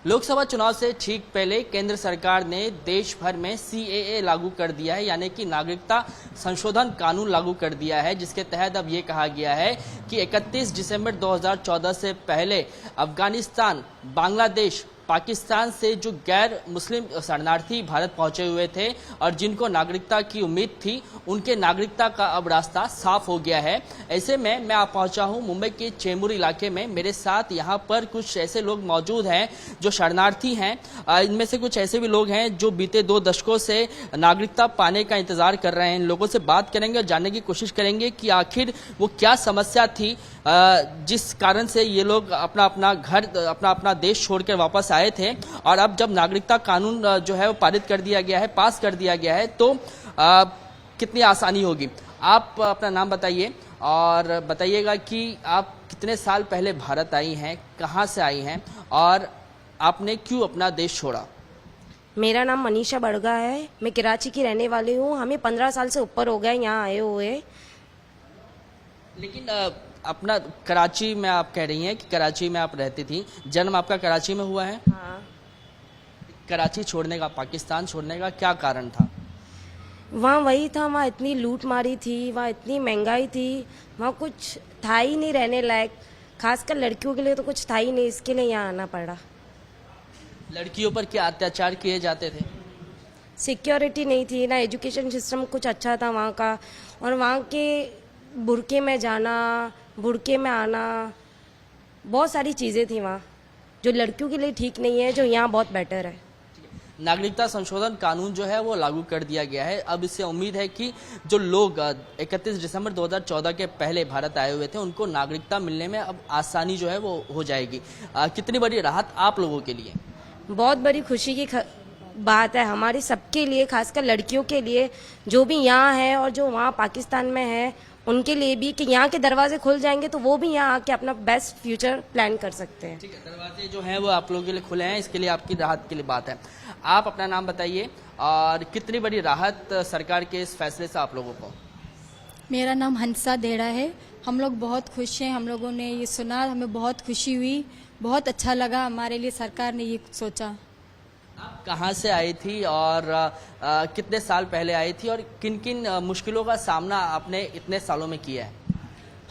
लोकसभा चुनाव से ठीक पहले केंद्र सरकार ने देश भर में CAA लागू कर दिया है, यानी कि नागरिकता संशोधन कानून लागू कर दिया है, जिसके तहत अब ये कहा गया है कि 31 दिसंबर 2014 से पहले अफगानिस्तान, बांग्लादेश, पाकिस्तान से जो गैर मुस्लिम शरणार्थी भारत पहुंचे हुए थे और जिनको नागरिकता की उम्मीद थी, उनके नागरिकता का अब रास्ता साफ हो गया है। ऐसे में मैं आप पहुंचा हूं मुंबई के चेंबूर इलाके में। मेरे साथ यहां पर कुछ ऐसे लोग मौजूद हैं जो शरणार्थी हैं। इनमें से कुछ ऐसे भी लोग हैं जो बीते 2 दशकों से नागरिकता पाने का इंतजार कर रहे हैं। इन लोगों से बात करेंगे और जानने की कोशिश करेंगे कि आखिर वो क्या समस्या थी जिस कारण से ये लोग अपना घर, अपना देश छोड़कर वापस आए थे। और अब जब नागरिकता कानून जो है वो पारित कर दिया गया है, पास कर दिया गया है, तो कितनी आसानी होगी। आप अपना नाम बताइए और बताइएगा कि आप कितने साल पहले भारत आई हैं, कहाँ से आई हैं और आपने क्यों अपना देश छोड़ा। मेरा नाम मनीषा बड़गा है। मैं कराची की रहने वाली हूँ। हमें 15 साल से ऊपर हो गए यहाँ आए हुए। लेकिन अपना कराची में आप कह रही हैं कि कराची में आप रहती थी, जन्म आपका कराची में हुआ है। हाँ। कराची छोड़ने का, पाकिस्तान छोड़ने का क्या कारण था। वहाँ वही था, वहाँ इतनी लूट मारी थी, वहाँ इतनी महंगाई थी, वहाँ कुछ था ही नहीं रहने लायक। खासकर लड़कियों के लिए तो कुछ था ही नहीं, इसके लिए यहाँ आना पड़ा। लड़कियों पर क्या अत्याचार किए जाते थे। सिक्योरिटी नहीं थी, ना एजुकेशन सिस्टम कुछ अच्छा था वहाँ का। और वहाँ के बुरके में जाना, बुरके में आना, बहुत सारी चीज़ें थी वहाँ जो लड़कियों के लिए ठीक नहीं है, जो यहाँ बहुत बेटर है। नागरिकता संशोधन कानून जो है वो लागू कर दिया गया है। अब इससे उम्मीद है कि जो लोग 31 दिसंबर 2014 के पहले भारत आए हुए थे, उनको नागरिकता मिलने में अब आसानी जो है वो हो जाएगी। कितनी बड़ी राहत आप लोगों के लिए। बहुत बड़ी खुशी की बात है हमारी सबके लिए, खासकर लड़कियों के लिए जो भी यहाँ है और जो वहाँ पाकिस्तान में है, उनके लिए भी कि यहाँ के दरवाजे खुल जाएंगे तो वो भी यहाँ आके अपना बेस्ट फ्यूचर प्लान कर सकते हैं। ठीक है, दरवाजे जो हैं वो आप लोगों के लिए खुले हैं, इसके लिए आपकी राहत के लिए बात है। आप अपना नाम बताइए और कितनी बड़ी राहत सरकार के इस फैसले से आप लोगों को। मेरा नाम हंसा देड़ा है। हम लोग बहुत खुश हैं। हम लोगों ने ये सुना, हमें बहुत खुशी हुई, बहुत अच्छा लगा हमारे लिए सरकार ने ये सोचा। आप कहाँ से आई थी और कितने साल पहले आई थी और किन किन मुश्किलों का सामना आपने इतने सालों में किया है।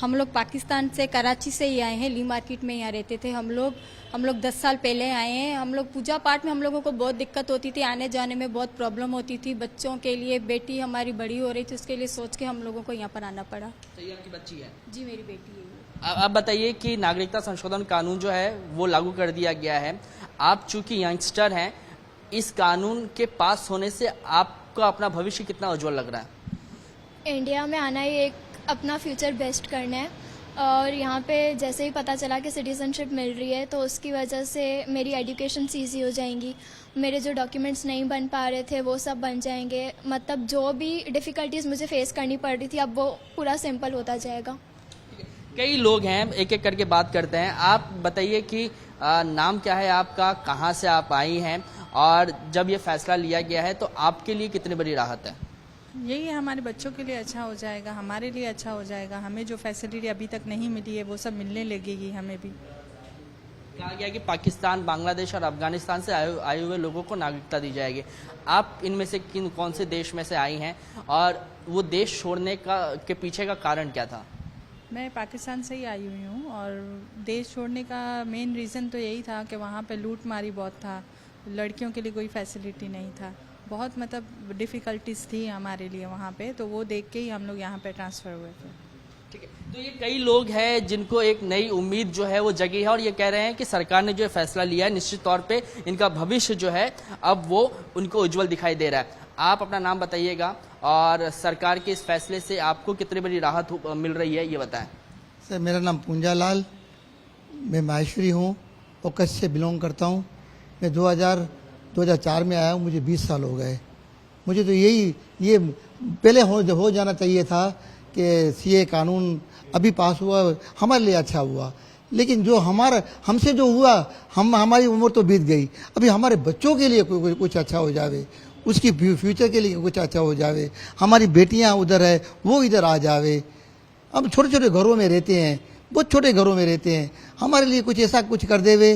हम लोग पाकिस्तान से, कराची से ही आए हैं। ली मार्केट में यहाँ रहते थे हम लोग 10 साल पहले आए हैं। हम लोग पूजा पाठ में हम लोगों को बहुत दिक्कत होती थी, आने जाने में बहुत प्रॉब्लम होती थी। बच्चों के लिए, बेटी हमारी बड़ी हो रही थी, उसके लिए सोच के हम लोगों को यहाँ पर आना पड़ा। तो ये आपकी बच्ची है। जी, मेरी बेटी है। आप बताइए कि नागरिकता संशोधन कानून जो है वो लागू कर दिया गया है। आप चूंकि यंगस्टर हैं, इस कानून के पास होने से आपको अपना भविष्य कितना उज्जवल लग रहा है। इंडिया में आना ही एक अपना फ्यूचर बेस्ट करना है और यहाँ पे जैसे ही पता चला कि सिटीजनशिप मिल रही है तो उसकी वजह से मेरी एजुकेशन ईजी हो जाएंगी। मेरे जो डॉक्यूमेंट्स नहीं बन पा रहे थे वो सब बन जाएंगे। मतलब जो भी डिफ़िकल्टीज़ मुझे फेस करनी पड़ रही थी, अब वो पूरा सिंपल होता जाएगा। कई लोग हैं, एक एक करके बात करते हैं। आप बताइए कि नाम क्या है आपका, कहाँ से आप आई हैं और जब ये फैसला लिया गया है तो आपके लिए कितनी बड़ी राहत है। यही है, हमारे बच्चों के लिए अच्छा हो जाएगा, हमारे लिए अच्छा हो जाएगा। हमें जो फैसिलिटी अभी तक नहीं मिली है वो सब मिलने लगेगी हमें भी। कहा गया कि पाकिस्तान, बांग्लादेश और अफगानिस्तान से आए हुए लोगों को नागरिकता दी जाएगी। आप इनमें से कौन से देश में से आई हैं और वो देश छोड़ने के पीछे का कारण क्या था। मैं पाकिस्तान से ही आई हुई हूँ और देश छोड़ने का मेन रीज़न तो यही था कि वहाँ पे लूट मारी बहुत था, लड़कियों के लिए कोई फैसिलिटी नहीं था, बहुत मतलब डिफ़िकल्टीज थी हमारे लिए वहाँ पे। तो वो देख के ही हम लोग यहाँ पे ट्रांसफ़र हुए थे। ठीक है, तो ये कई लोग हैं जिनको एक नई उम्मीद जो है वो जगी है और ये कह रहे हैं कि सरकार ने जो फैसला लिया है निश्चित तौर पे इनका भविष्य जो है अब वो उनको उज्जवल दिखाई दे रहा है। आप अपना नाम बताइएगा और सरकार के इस फैसले से आपको कितनी बड़ी राहत मिल रही है ये बताएं। सर, मेरा नाम पूंजालाल, मैं माहेश्वरी हूँ और कच्छ से बिलोंग करता हूँ। मैं 2004 में आया हूँ, मुझे 20 साल हो गए। मुझे तो ये पहले हो जाना चाहिए था कि CAA कानून अभी पास हुआ, हमारे लिए अच्छा हुआ। लेकिन जो हमसे जो हुआ, हमारी उम्र तो बीत गई, अभी हमारे बच्चों के लिए कुछ अच्छा हो जावे, उसकी फ्यूचर के लिए कुछ अच्छा हो जावे। हमारी बेटियां उधर है, वो इधर आ जावे। अब छोटे छोटे घरों में रहते हैं, बहुत छोटे घरों में रहते हैं, हमारे लिए कुछ ऐसा कुछ कर देवे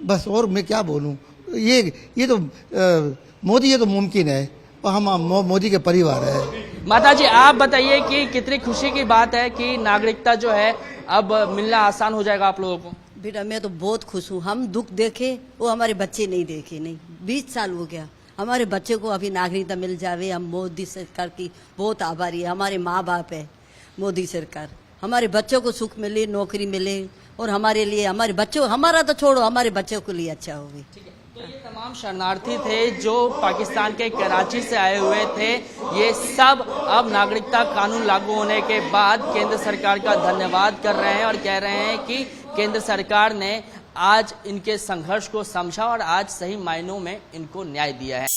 बस और मैं क्या बोलूं, ये तो मोदी ये तो मुमकिन है, और हम मोदी के परिवार है। माता जी आप बताइए कि कितनी खुशी की बात है कि नागरिकता जो है अब मिलना आसान हो जाएगा आप लोगों को। बेटा मैं तो बहुत खुश हूँ। हम दुख देखे वो हमारे बच्चे नहीं देखे, नहीं 20 साल हो गया, हमारे बच्चे को अभी नागरिकता मिल जावे। हम मोदी सरकार की बहुत आभारी है, हमारे माँ बाप है मोदी सरकार, हमारे बच्चों को सुख मिले, नौकरी मिले, और हमारे लिए हमारे बच्चों, हमारा तो छोड़ो हमारे बच्चों के लिए अच्छा होगी। तो ये तमाम शरणार्थी थे जो पाकिस्तान के कराची से आए हुए थे, ये सब अब नागरिकता कानून लागू होने के बाद केंद्र सरकार का धन्यवाद कर रहे हैं और कह रहे हैं कि केंद्र सरकार ने आज इनके संघर्ष को समझा और आज सही मायनों में इनको न्याय दिया है।